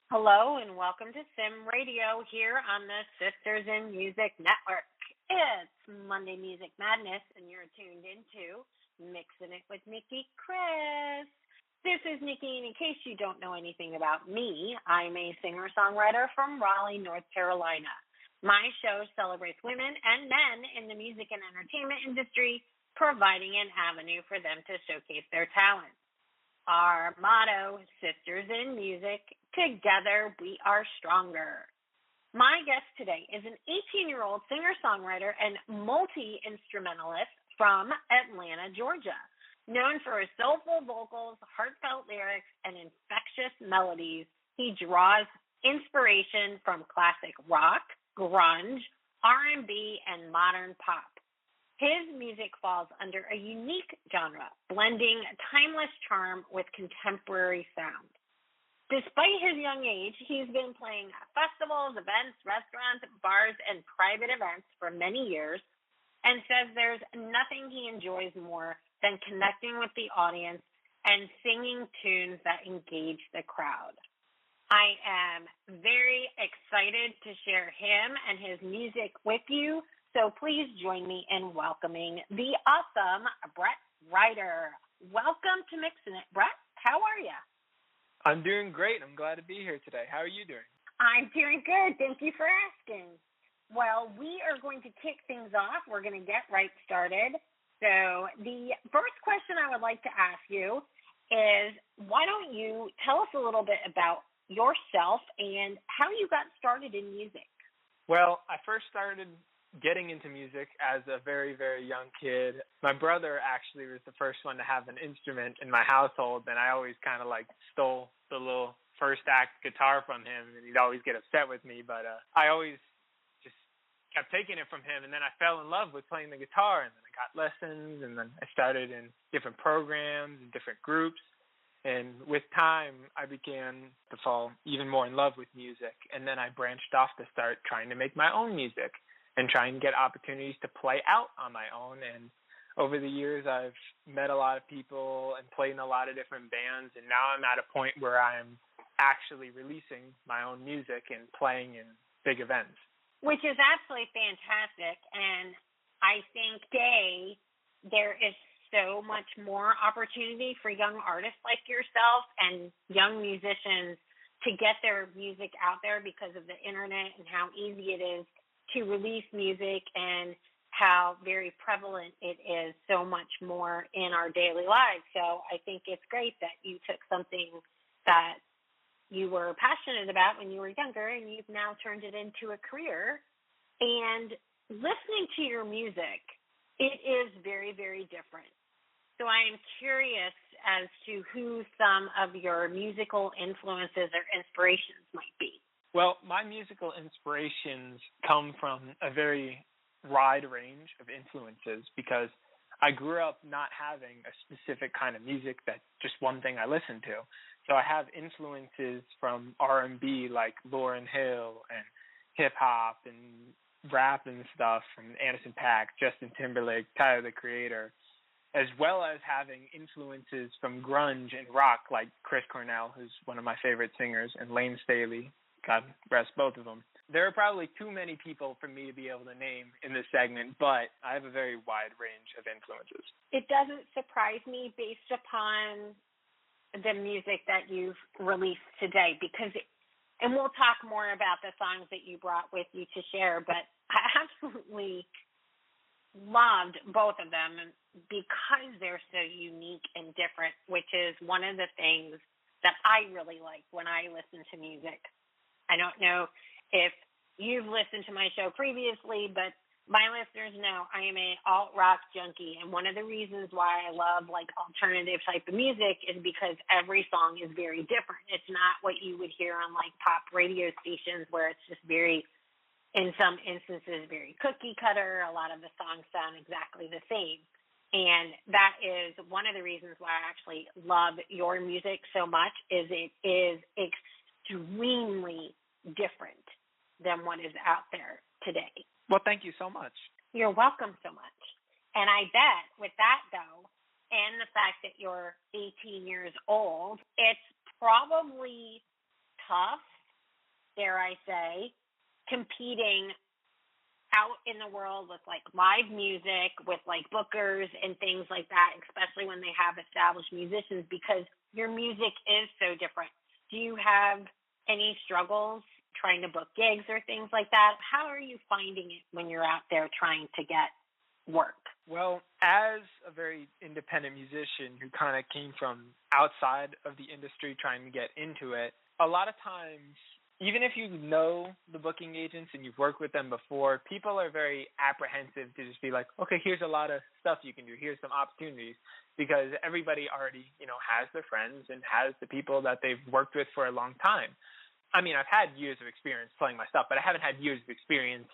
Hello and welcome to Sim Radio here on the Sisters in Music Network. It's Monday Music Madness and you're tuned into Mixing It with Nicki Kris. This is Nicki, and in case you don't know anything about me, I'm a singer-songwriter from Raleigh, North Carolina. My show celebrates women and men in the music and entertainment industry, providing an avenue for them to showcase their talents. Our motto, Sisters in Music, together we are stronger. My guest today is an 18-year-old singer-songwriter and multi-instrumentalist from Atlanta, Georgia. Known for his soulful vocals, heartfelt lyrics, and infectious melodies, he draws inspiration from classic rock, grunge, R&B, and modern pop. His music falls under a unique genre, blending timeless charm with contemporary sound. Despite his young age, he's been playing at festivals, events, restaurants, bars, and private events for many years, and says there's nothing he enjoys more than connecting with the audience and singing tunes that engage the crowd. I am very excited to share him and his music with you. So please join me in welcoming the awesome Ryder. Welcome to Mixing It. Brett, how are you? I'm doing great. I'm glad to be here today. How are you doing? I'm doing good. Thank you for asking. Well, we are going to kick things off. We're going to get right started. So the first question I would like to ask you is, why don't you tell us a little bit about yourself and how you got started in music? Well, I first started getting into music as a very, very young kid. My brother actually was the first one to have an instrument in my household, and I always kind of stole the little first act guitar from him, and he'd always get upset with me, but I always just kept taking it from him, and then I fell in love with playing the guitar, and then I got lessons, and then I started in different programs and different groups, and with time, I began to fall even more in love with music, and then I branched off to start trying to make my own music and try and get opportunities to play out on my own. And over the years, I've met a lot of people and played in a lot of different bands, and now I'm at a point where I'm actually releasing my own music and playing in big events. Which is absolutely fantastic, and I think today there is so much more opportunity for young artists like yourself and young musicians to get their music out there because of the internet and how easy it is to release music and how very prevalent it is so much more in our daily lives. So I think it's great that you took something that you were passionate about when you were younger and you've now turned it into a career. And listening to your music, it is very, very different. So I am curious as to who some of your musical influences or inspirations might be. Well, my musical inspirations come from a very wide range of influences because I grew up not having a specific kind of music that's just one thing I listen to. So I have influences from R&B like Lauryn Hill and hip-hop and rap and stuff from Anderson .Paak, Justin Timberlake, Tyler, the Creator, as well as having influences from grunge and rock like Chris Cornell, who's one of my favorite singers, and Lane Staley. God rest both of them. There are probably too many people for me to be able to name in this segment, but I have a very wide range of influences. It doesn't surprise me based upon the music that you've released today and we'll talk more about the songs that you brought with you to share, but I absolutely loved both of them because they're so unique and different, which is one of the things that I really like when I listen to music. I don't know if you've listened to my show previously, but my listeners know I am a alt-rock junkie, and one of the reasons why I love alternative type of music is because every song is very different. It's not what you would hear on pop radio stations where it's just very, in some instances, very cookie cutter. A lot of the songs sound exactly the same. And that is one of the reasons why I actually love your music so much is it is extremely different than what is out there today. Well, thank you so much. You're welcome so much. And I bet with that, though, and the fact that you're 18 years old, it's probably tough dare I say, competing out in the world with like live music, with like bookers and things like that, especially when they have established musicians, because your music is so different. Do you have any struggles trying to book gigs or things like that? How are you finding it when you're out there trying to get work? Well, as a very independent musician who kind of came from outside of the industry trying to get into it, a lot of times, even if you know the booking agents and you've worked with them before, people are very apprehensive to just be like, okay, here's a lot of stuff you can do. Here's some opportunities, because everybody already, has their friends and has the people that they've worked with for a long time. I mean, I've had years of experience playing my stuff, but I haven't had years of experience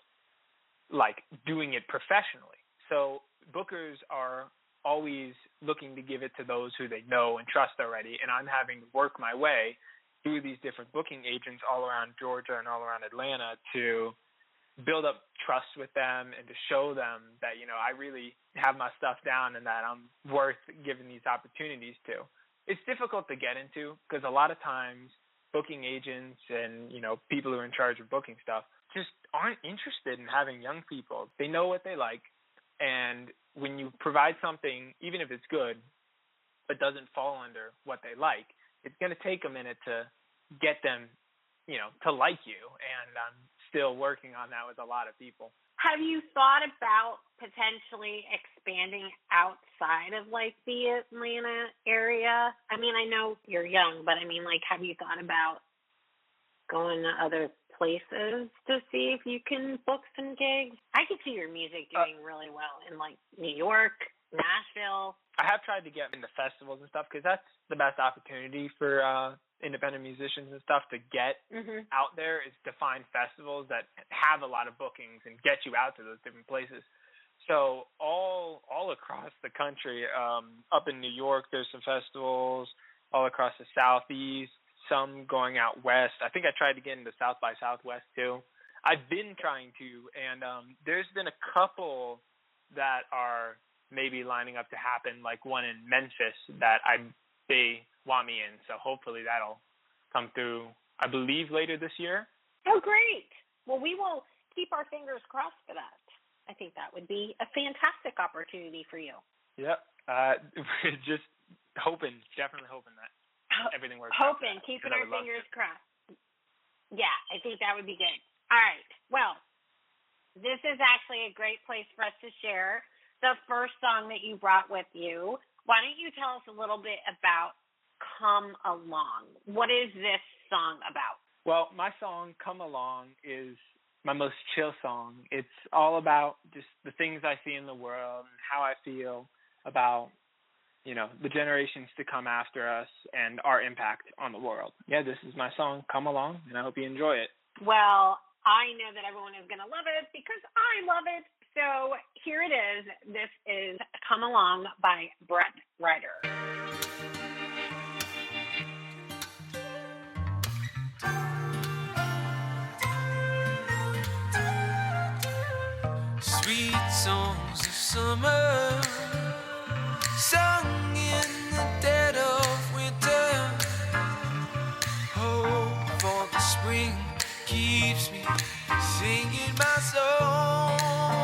like doing it professionally. So bookers are always looking to give it to those who they know and trust already, and I'm having to work my way through these different booking agents all around Georgia and all around Atlanta to build up trust with them and to show them that, I really have my stuff down and that I'm worth giving these opportunities to. It's difficult to get into because a lot of times booking agents and, people who are in charge of booking stuff just aren't interested in having young people. They know what they like. And when you provide something, even if it's good, but doesn't fall under what they like, it's going to take a minute to get them, to like you. And I'm still working on that with a lot of people. Have you thought about potentially expanding outside of like the Atlanta area? I mean, I know you're young, but I mean, like, have you thought about going to other places to see if you can book some gigs? I could see your music doing really well in like New York, Nashville. I have tried to get into festivals and stuff because that's the best opportunity for independent musicians and stuff to get out there, is to find festivals that have a lot of bookings and get you out to those different places. So all across the country, up in New York, there's some festivals all across the Southeast, some going out west. I think I tried to get into South by Southwest too. I've been trying to, and there's been a couple that are maybe lining up to happen, like one in Memphis that they want me in. So hopefully that'll come through, I believe, later this year. Oh, great. Well, we will keep our fingers crossed for that. I think that would be a fantastic opportunity for you. Yep. Just definitely hoping that everything works out. Keeping our fingers crossed. Yeah, I think that would be good. All right. Well, this is actually a great place for us to share the first song that you brought with you. Why don't you tell us a little bit about Come Along? What is this song about? Well, my song, Come Along, is my most chill song. It's all about just the things I see in the world and how I feel about, the generations to come after us and our impact on the world. Yeah, this is my song, Come Along, and I hope you enjoy it. Well, I know that everyone is going to love it because I love it. So here it is. This is Come Along by Ryder. Sweet songs of summer, sung in the dead of winter. Hope for the spring keeps me singing my song,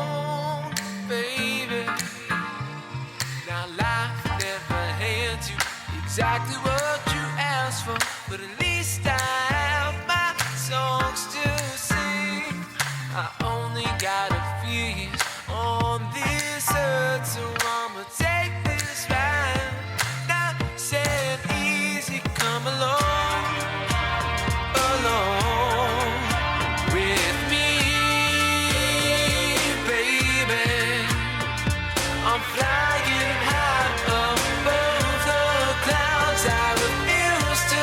baby. Now life never hands you exactly what you asked for, but at least I have my songs to sing. I only got a few years on this earth, so I'ma take this ride. Not said easy, come along with me, baby. I'm flying high above the clouds. I refuse to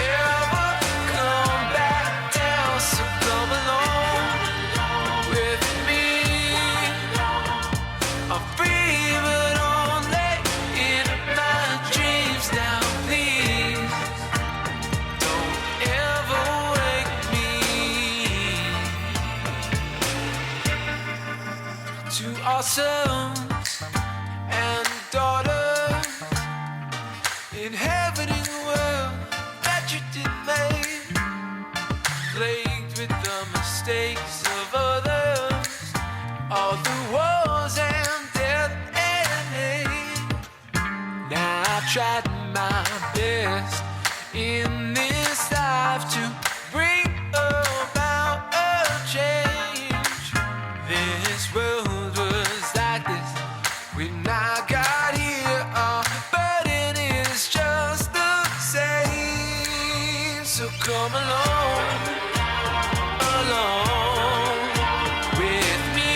ever come back down, so come along with me. I'm free but only in my dreams now. Please don't ever wake me. To our sons and daughters inhabiting the world that you did make, playing with the mistakes of others, all the wars and death and hate. Now I've tried my best in this life to bring about a change. This world was like this when I got here. Our burden is just the same. So come along with me,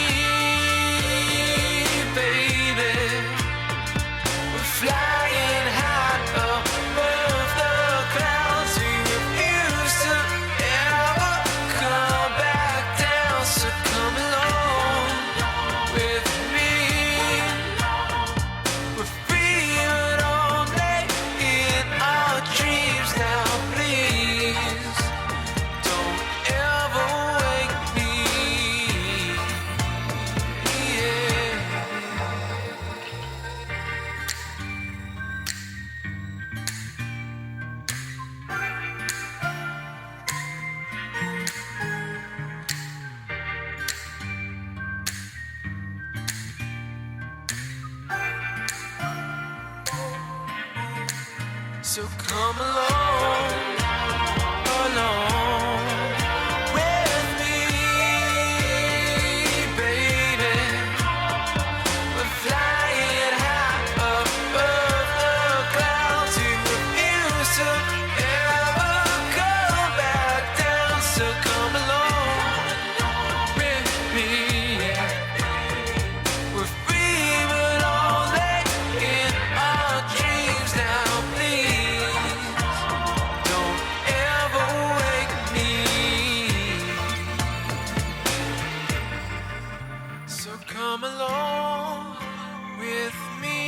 baby. We're flying high above the clouds. We refuse to ever come back down. So come along with me. We're free but only in our dreams now. Please don't ever wake me. Yeah. So come along with me, baby. We're flying high above the clouds. We refuse to ever come back down. So come along with me. We're free but only in our dreams now. Please don't ever wake me. So come along with me.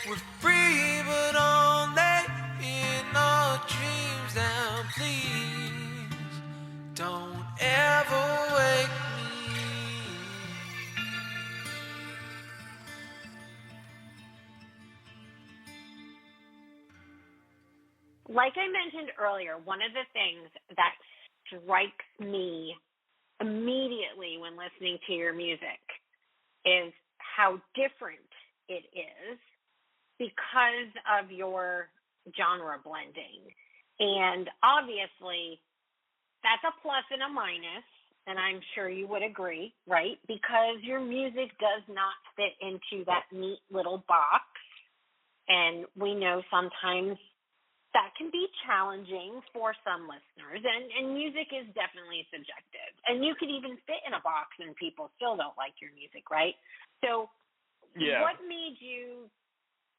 We're free but only in our dreams now. Please don't ever wake me. Like I mentioned earlier, one of the things that strikes me immediately when listening to your music is how different it is because of your genre blending. And obviously, that's a plus and a minus, and I'm sure you would agree, right? Because your music does not fit into that neat little box. And we know sometimes that can be challenging for some listeners, and music is definitely subjective. And you could even fit in a box and people still don't like your music, right? So Yeah. what made you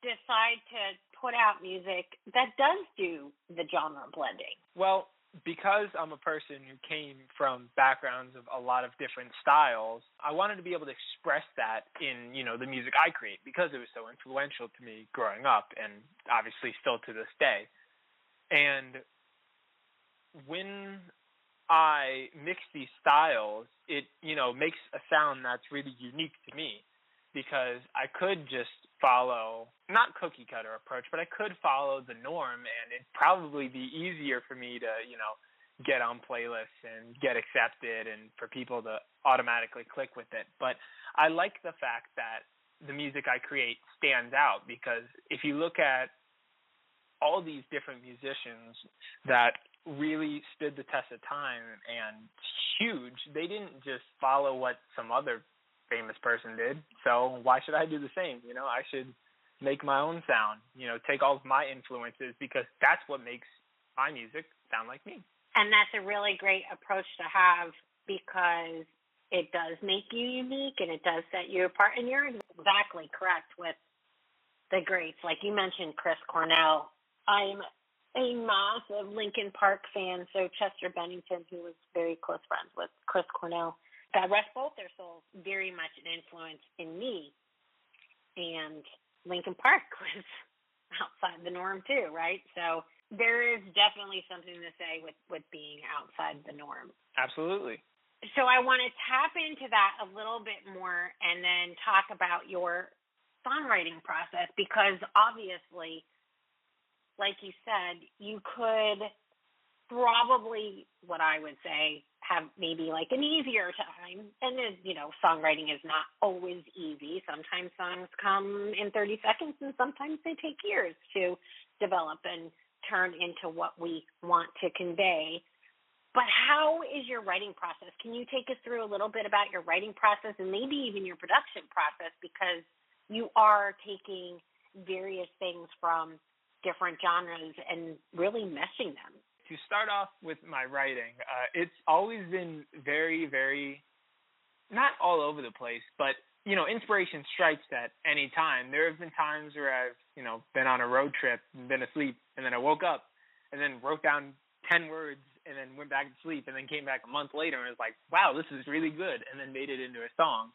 decide to put out music that does do the genre blending? Well, because I'm a person who came from backgrounds of a lot of different styles, I wanted to be able to express that in, the music I create because it was so influential to me growing up and obviously still to this day. And when I mix these styles, it, makes a sound that's really unique to me because I could just follow, not cookie cutter approach, but I could follow the norm and it'd probably be easier for me to, get on playlists and get accepted and for people to automatically click with it. But I like the fact that the music I create stands out because if you look at all these different musicians that really stood the test of time and huge, they didn't just follow what some other famous person did. So why should I do the same? I should make my own sound, take all of my influences because that's what makes my music sound like me. And that's a really great approach to have because it does make you unique and it does set you apart. And you're exactly correct with the greats. Like you mentioned, Chris Cornell. I'm a massive Linkin Park fan, so Chester Bennington, who was very close friends with Chris Cornell, God rest both their souls, very much an influence in me. And Linkin Park was outside the norm too, right? So there is definitely something to say with being outside the norm. Absolutely. So I want to tap into that a little bit more and then talk about your songwriting process because obviously, like you said, you could probably what I would say have maybe like an easier time. And then, songwriting is not always easy. Sometimes songs come in 30 seconds and sometimes they take years to develop and turn into what we want to convey. But how is your writing process? Can you take us through a little bit about your writing process and maybe even your production process, because you are taking various things from different genres and really meshing them? To start off with my writing, it's always been very, very, not all over the place, but, inspiration strikes at any time. There have been times where I've, been on a road trip and been asleep, and then I woke up and then wrote down 10 words and then went back to sleep and then came back a month later and was like, wow, this is really good, and then made it into a song.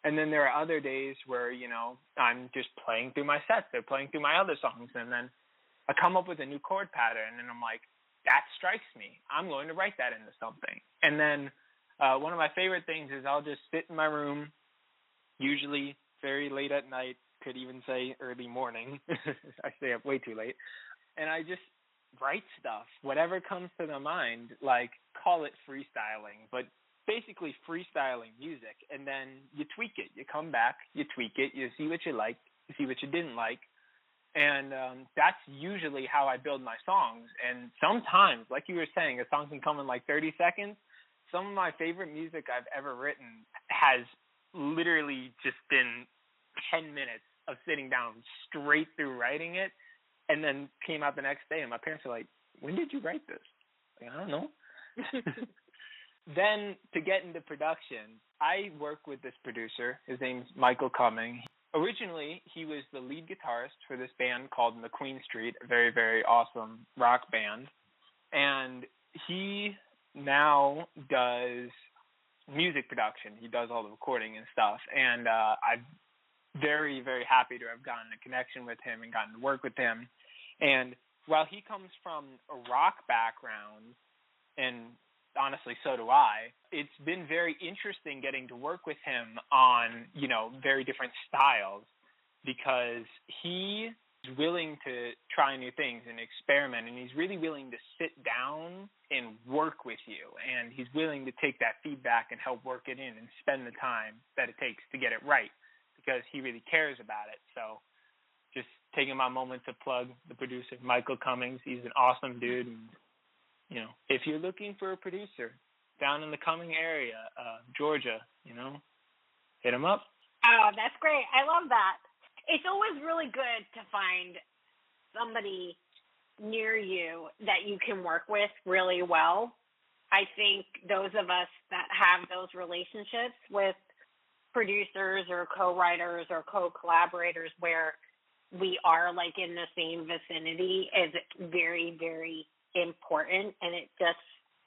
And then there are other days where, I'm just playing through my sets. They're playing through my other songs, and then I come up with a new chord pattern, and I'm like, that strikes me. I'm going to write that into something. And then one of my favorite things is I'll just sit in my room, usually very late at night, could even say early morning. I stay up way too late. And I just write stuff, whatever comes to the mind, like call it freestyling, but basically freestyling music. And then you tweak it. You come back, you tweak it, you see what you like, you see what you didn't like. And that's usually how I build my songs. And sometimes, like you were saying, a song can come in like 30 seconds. Some of my favorite music I've ever written has literally just been 10 minutes of sitting down straight through writing it, and then came out the next day, and my parents were like, when did you write this? Like, I don't know. Then to get into production, I work with this producer. His name's Michael Cumming. Originally, he was the lead guitarist for this band called McQueen Street, a very, very awesome rock band. And he now does music production. He does all the recording and stuff. And I'm very, very happy to have gotten a connection with him and gotten to work with him. And while he comes from a rock background, and honestly, so do I, it's been very interesting getting to work with him on, very different styles, because he is willing to try new things and experiment, and he's really willing to sit down and work with you, and he's willing to take that feedback and help work it in and spend the time that it takes to get it right, because he really cares about it. So just taking my moment to plug the producer, Michael Cummings. He's an awesome dude, and if you're looking for a producer down in the Cumming area, Georgia, hit him up. Oh, that's great. I love that. It's always really good to find somebody near you that you can work with really well. I think those of us that have those relationships with producers or co-writers or co-collaborators where we are like in the same vicinity is very, very important, and it just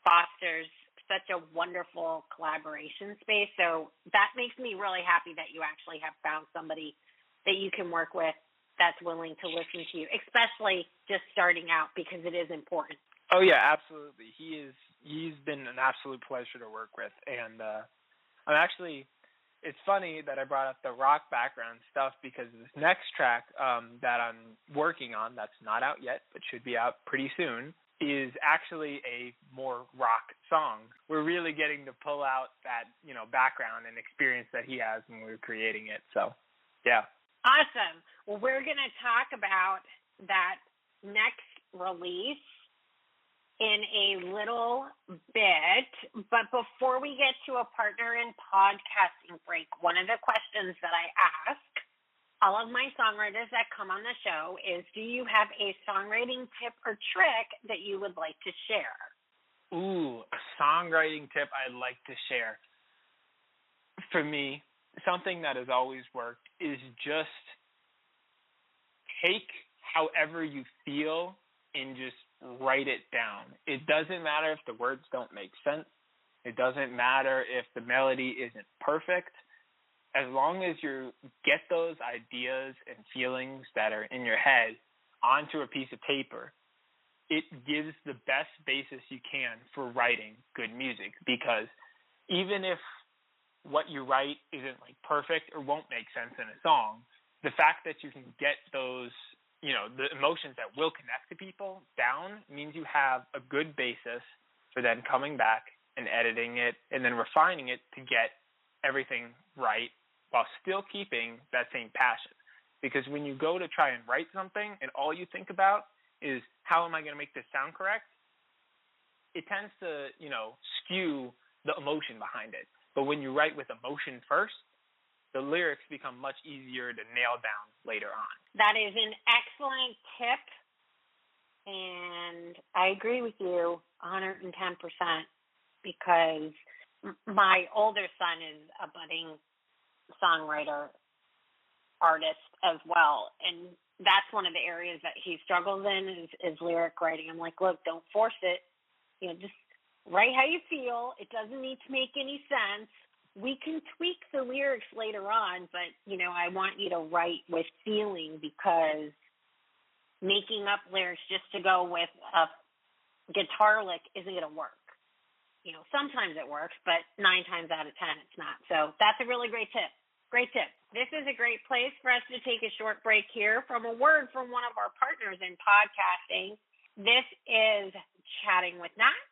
fosters such a wonderful collaboration space. So that makes me really happy that you actually have found somebody that you can work with that's willing to listen to you, especially just starting out, because it is important. Oh yeah, absolutely. He's been an absolute pleasure to work with, and it's funny that I brought up the rock background stuff, because this next track that I'm working on, that's not out yet but should be out pretty soon, is actually a more rock song. We're really getting to pull out that, background and experience that he has when we were creating it. So, yeah. Awesome. Well, we're going to talk about that next release in a little bit. But before we get to a partner in podcasting break, one of the questions that I ask all of my songwriters that come on the show is, do you have a songwriting tip or trick that you would like to share? Ooh, a songwriting tip I'd like to share. For me, something that has always worked is just take however you feel and just write it down. It doesn't matter if the words don't make sense. It doesn't matter if the melody isn't perfect. As long as you get those ideas and feelings that are in your head onto a piece of paper, it gives the best basis you can for writing good music. Because even if what you write isn't like perfect or won't make sense in a song, the fact that you can get those the emotions that will connect to people down means you have a good basis for then coming back and editing it and then refining it to get everything right while still keeping that same passion. Because when you go to try and write something and all you think about is how am I going to make this sound correct, it tends to, skew the emotion behind it. But when you write with emotion first, the lyrics become much easier to nail down later on. That is an excellent tip, and I agree with you 110% because my older son is a budding songwriter artist as well, and that's one of the areas that he struggles in is lyric writing. I'm like, look, don't force it. Just write how you feel. It doesn't need to make any sense. We can tweak the lyrics later on, but, I want you to write with feeling because making up lyrics just to go with a guitar lick isn't going to work. Sometimes it works, but 9 times out of 10 it's not. So that's a really great tip. Great tip. This is a great place for us to take a short break here from a word from one of our partners in podcasting. This is Chatting with Nat.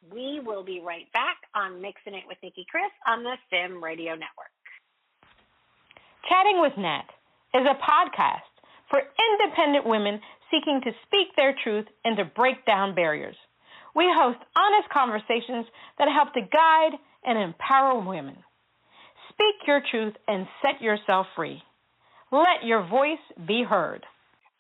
We will be right back on Mixing It with Nicki Kris on the Sim Radio Network. Chatting with Nat is a podcast for independent women seeking to speak their truth and to break down barriers. We host honest conversations that help to guide and empower women. Speak your truth and set yourself free. Let your voice be heard.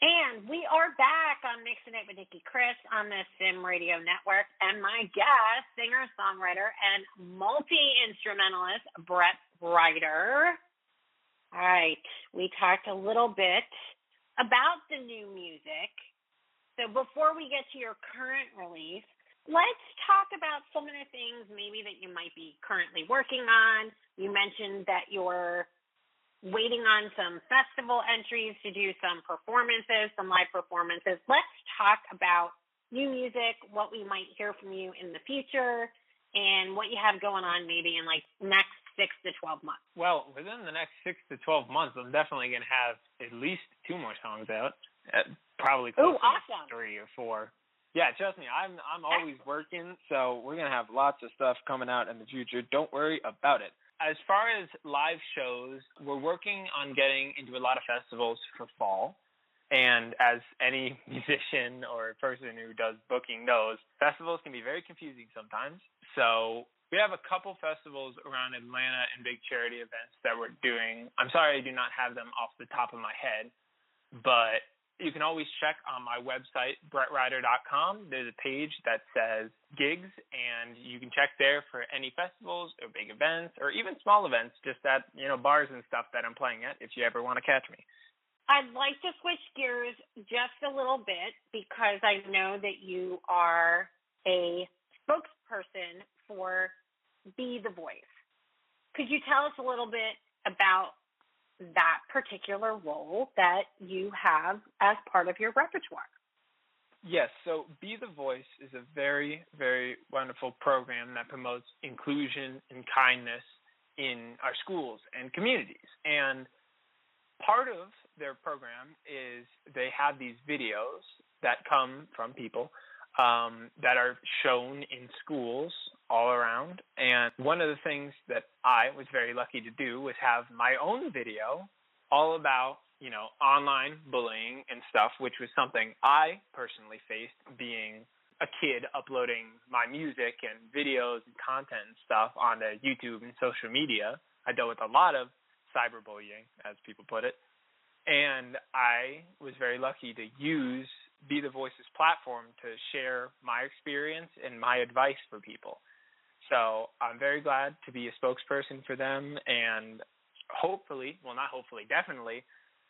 And we are back on Mixing It with Nicki Kris on the Sim Radio Network. And my guest, singer, songwriter, and multi-instrumentalist, Brett Ryder. All right, we talked a little bit about the new music. So before we get to your current release, let's talk about some of the things maybe that you might be currently working on. You mentioned that you're waiting on some festival entries to do some performances, some live performances. Let's talk about new music, what we might hear from you in the future, and what you have going on maybe in next 6 to 12 months. Well, within the next 6 to 12 months, I'm definitely going to have at least 2 more songs out, probably close awesome. to 3 or 4. Yeah, trust me, I'm always working, so we're going to have lots of stuff coming out in the future. Don't worry about it. As far as live shows, we're working on getting into a lot of festivals for fall. And as any musician or person who does booking knows, festivals can be very confusing sometimes. So we have a couple festivals around Atlanta and big charity events that we're doing. I'm sorry I do not have them off the top of my head, but you can always check on my website, brettryder.com. There's a page that says gigs, and you can check there for any festivals or big events or even small events, just at, bars and stuff that I'm playing at if you ever want to catch me. I'd like to switch gears just a little bit because I know that you are a spokesperson for Be the Voice. Could you tell us a little bit about that particular role that you have as part of your repertoire? Yes, so Be the Voice is a very, very wonderful program that promotes inclusion and kindness in our schools and communities. And part of their program is they have these videos that come from people that are shown in schools all around. And one of the things that I was very lucky to do was have my own video all about, online bullying and stuff, which was something I personally faced being a kid uploading my music and videos and content and stuff onto YouTube and social media. I dealt with a lot of cyberbullying, as people put it. And I was very lucky to use Be the Voice's platform to share my experience and my advice for people. So I'm very glad to be a spokesperson for them, and definitely,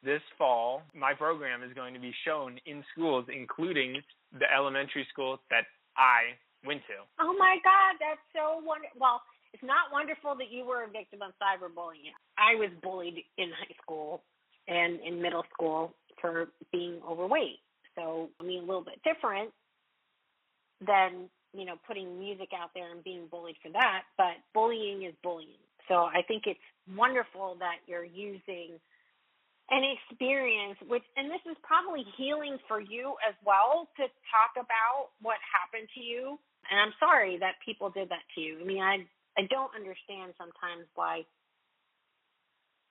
this fall, my program is going to be shown in schools, including the elementary schools that I went to. Oh my God, that's so wonderful. Well, it's not wonderful that you were a victim of cyberbullying. I was bullied in high school and in middle school for being overweight. So, a little bit different than, putting music out there and being bullied for that, but bullying is bullying. So I think it's wonderful that you're using an experience, and this is probably healing for you as well, to talk about what happened to you. And I'm sorry that people did that to you. I mean, I don't understand sometimes why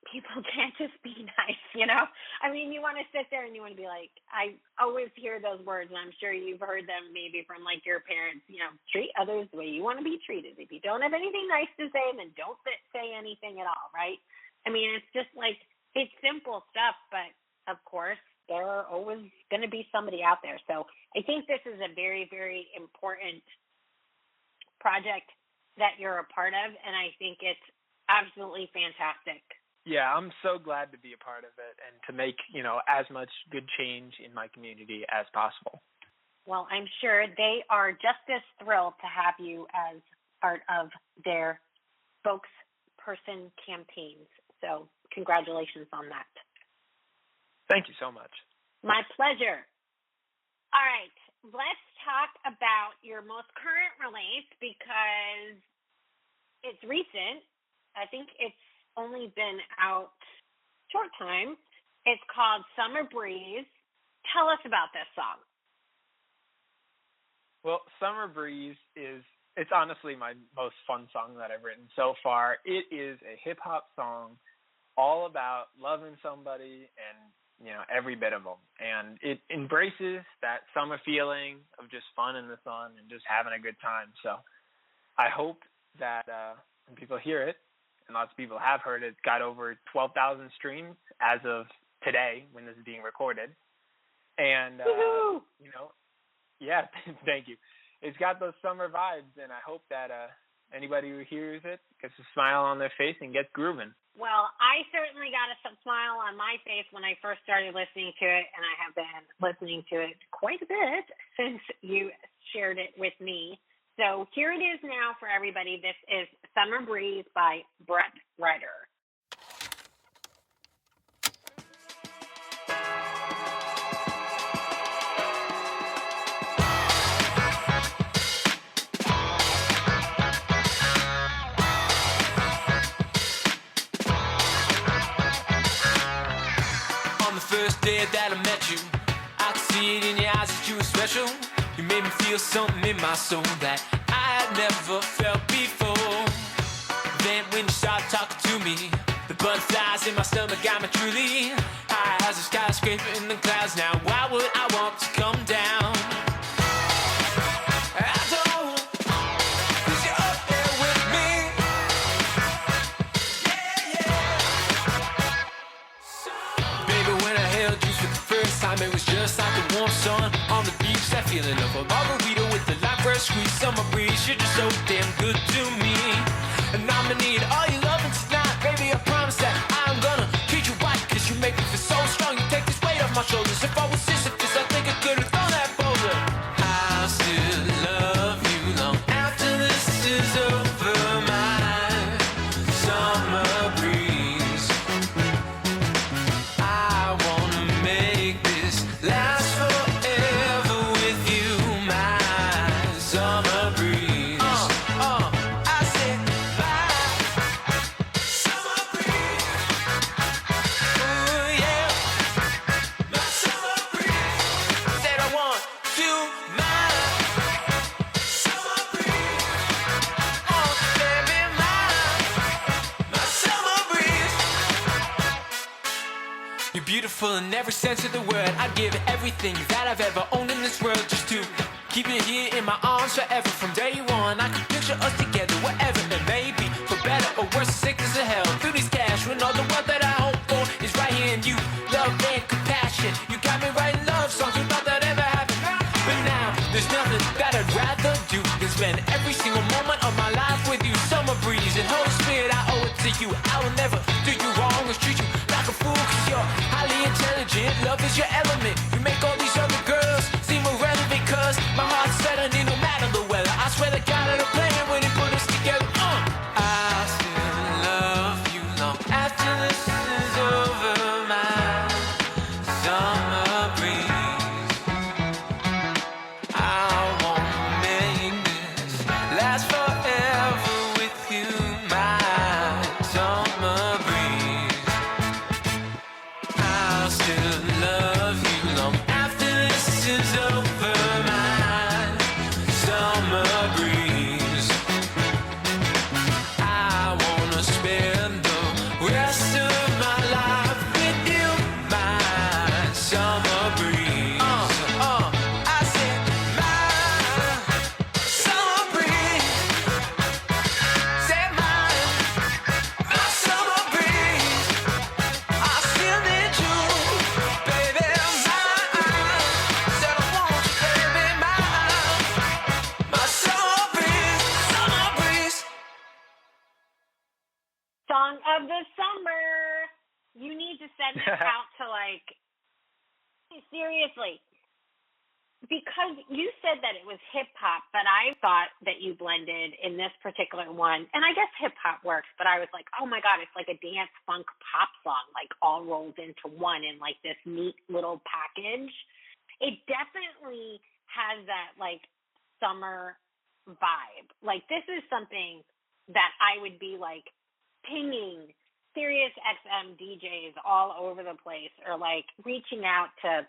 people can't just be nice, you know? I mean, you want to sit there and you want to be like, I always hear those words, and I'm sure you've heard them maybe from like your parents, you know, treat others the way you want to be treated. If you don't have anything nice to say, then don't say anything at all, right? I mean, it's just like, it's simple stuff, but of course, there are always going to be somebody out there. So I think this is a very, very important project that you're a part of, and I think it's absolutely fantastic. Yeah, I'm so glad to be a part of it and to make, you know, as much good change in my community as possible. Well, I'm sure they are just as thrilled to have you as part of their spokesperson campaigns. So congratulations on that. Thank you so much. My pleasure. All right, let's talk about your most current release, because it's recent. I think it's only been out short time. It's called Summer Breeze. Tell us about this song. Well, Summer Breeze it's honestly my most fun song that I've written so far. It is a hip-hop song all about loving somebody and, you know, every bit of them. And it embraces that summer feeling of just fun in the sun and just having a good time. So I hope that when people hear it, and lots of people have heard it, it's got over 12,000 streams as of today when this is being recorded. And, you know, yeah, thank you. It's got those summer vibes, and I hope that anybody who hears it gets a smile on their face and gets grooving. Well, I certainly got a smile on my face when I first started listening to it, and I have been listening to it quite a bit since you shared it with me. So here it is now for everybody. This is Summer Breeze by Ryder. First day that I met you, I could see it in your eyes that you were special. You made me feel something in my soul that I had never felt before. Then when you started talking to me, the butterflies in my stomach got me truly high as a skyscraper in the clouds. Now why would I want to come down? I don't, 'cause you're up there with me. Baby, when I held you for the first time, it was just like the warm sun on the beach. That feeling of a margarita with the light fresh squeeze. Summer breeze, you're just so damn good to me. And I'm gonna need all your loving tonight. Baby, I promise that I'm gonna treat you right, 'cause you make me feel so strong. You take this weight off my shoulders. If I was Sisyphus, I think I could have thrown that boulder. I'll still love you long after this is over. My summer breeze, I wanna make this last forever with you. My summer breeze. I said my summer breeze. Ooh yeah, my summer breeze. Said I want you, my summer breeze. Oh baby, my summer breeze. You're beautiful in every sense of the word. I'd give everything that I've ever owned in this world just to keep you here in my arms forever. From day one, I can picture us together, whatever it may be, for better or worse, sickness or hell. Through these cash, when all the world that I hope for is right here in you. Love and compassion, you got me writing love songs without that ever happened. But now, there's nothing that I'd rather do than spend every single moment of my life with you. Summer breeze and Holy Spirit, I owe it to you. I will never do you wrong or treat you like a fool, 'cause you're highly intelligent. Love is your element. You make all these other girls seem irrelevant, 'cause my heart's set on you no matter the weather. I swear that God had a plan when he put us together. I still love you long after this is over. My summer breeze, I wanna make this last forever with you. My summer breeze, I of the summer. You need to send this out to, like, seriously. Because you said that it was hip-hop, but I thought that you blended in this particular one. And I guess hip-hop works, but I was like, oh, my God, it's like a dance funk pop song, like all rolled into one in, like, this neat little package. It definitely has that, like, summer vibe. Like, this is something that I would be, like, pinging Sirius XM DJs all over the place, or, like, reaching out to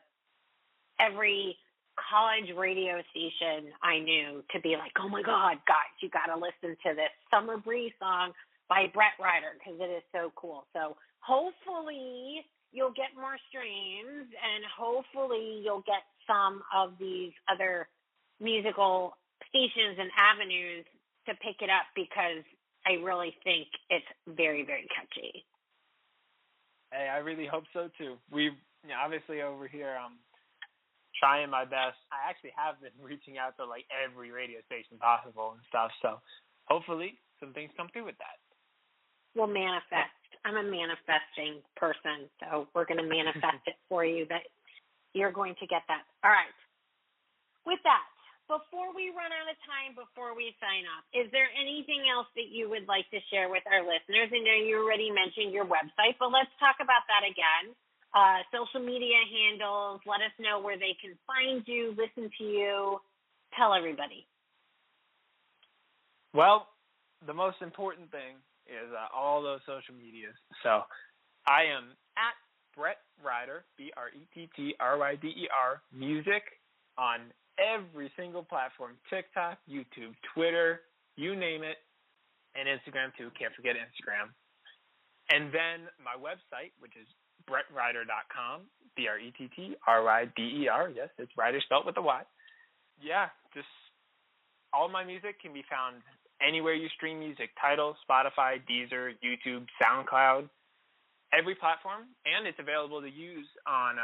every college radio station I knew to be like, oh my God, guys, you got to listen to this Summer Breeze song by Ryder because it is so cool. So hopefully you'll get more streams, and hopefully you'll get some of these other musical stations and avenues to pick it up, because I really think it's very, very catchy. Hey, I really hope so too. We obviously over here, trying my best. I actually have been reaching out to, like, every radio station possible and stuff. So hopefully some things come through with that. We'll manifest. I'm a manifesting person, so we're going to manifest it for you that you're going to get that. All right. With that, before we run out of time, before we sign off, is there anything else that you would like to share with our listeners? I know you already mentioned your website, but let's talk about that again. Social media handles, let us know where they can find you, listen to you, tell everybody. Well, the most important thing is all those social medias. So I am at Brett Ryder, BRETTRYDER, music on every single platform, TikTok, YouTube, Twitter, you name it, and Instagram too. Can't forget Instagram. And then my website, which is BrettRyder.com, BRETTRYDER. Yes, it's Ryder spelled with a Y. Yeah, just all my music can be found anywhere you stream music. Tidal, Spotify, Deezer, YouTube, SoundCloud, every platform. And it's available to use on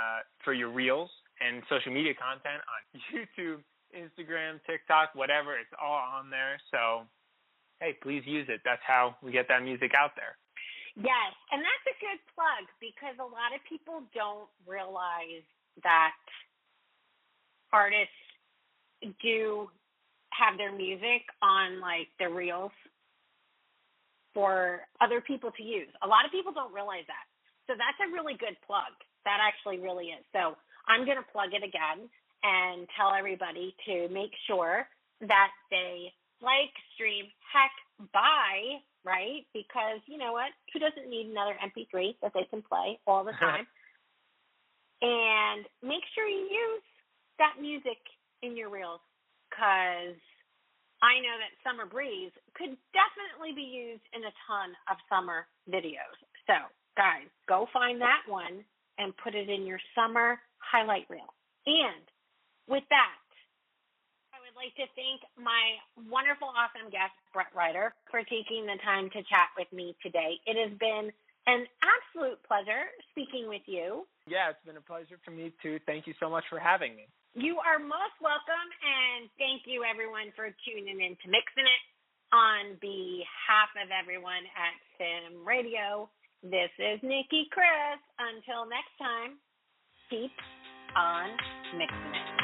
for your reels and social media content on YouTube, Instagram, TikTok, whatever. It's all on there. So, hey, please use it. That's how we get that music out there. Yes, and that's a good plug, because a lot of people don't realize that artists do have their music on, like, the reels for other people to use. A lot of people don't realize that. So that's a really good plug. That actually really is. So I'm going to plug it again and tell everybody to make sure that they like, stream, heck, buy, right? Because, you know what? Who doesn't need another MP3 that they can play all the time? And make sure you use that music in your reels, because I know that Summer Breeze could definitely be used in a ton of summer videos. So, guys, go find that one and put it in your summer highlight reel. And with that, I would like to thank my wonderful, awesome guest, Brett Ryder, for taking the time to chat with me today. It has been an absolute pleasure speaking with you. Yeah, it's been a pleasure for me, too. Thank you so much for having me. You are most welcome, and thank you, everyone, for tuning in to Mixing It. On behalf of everyone at Sim Radio, this is Nicki Kris. Until next time, keep on mixing it.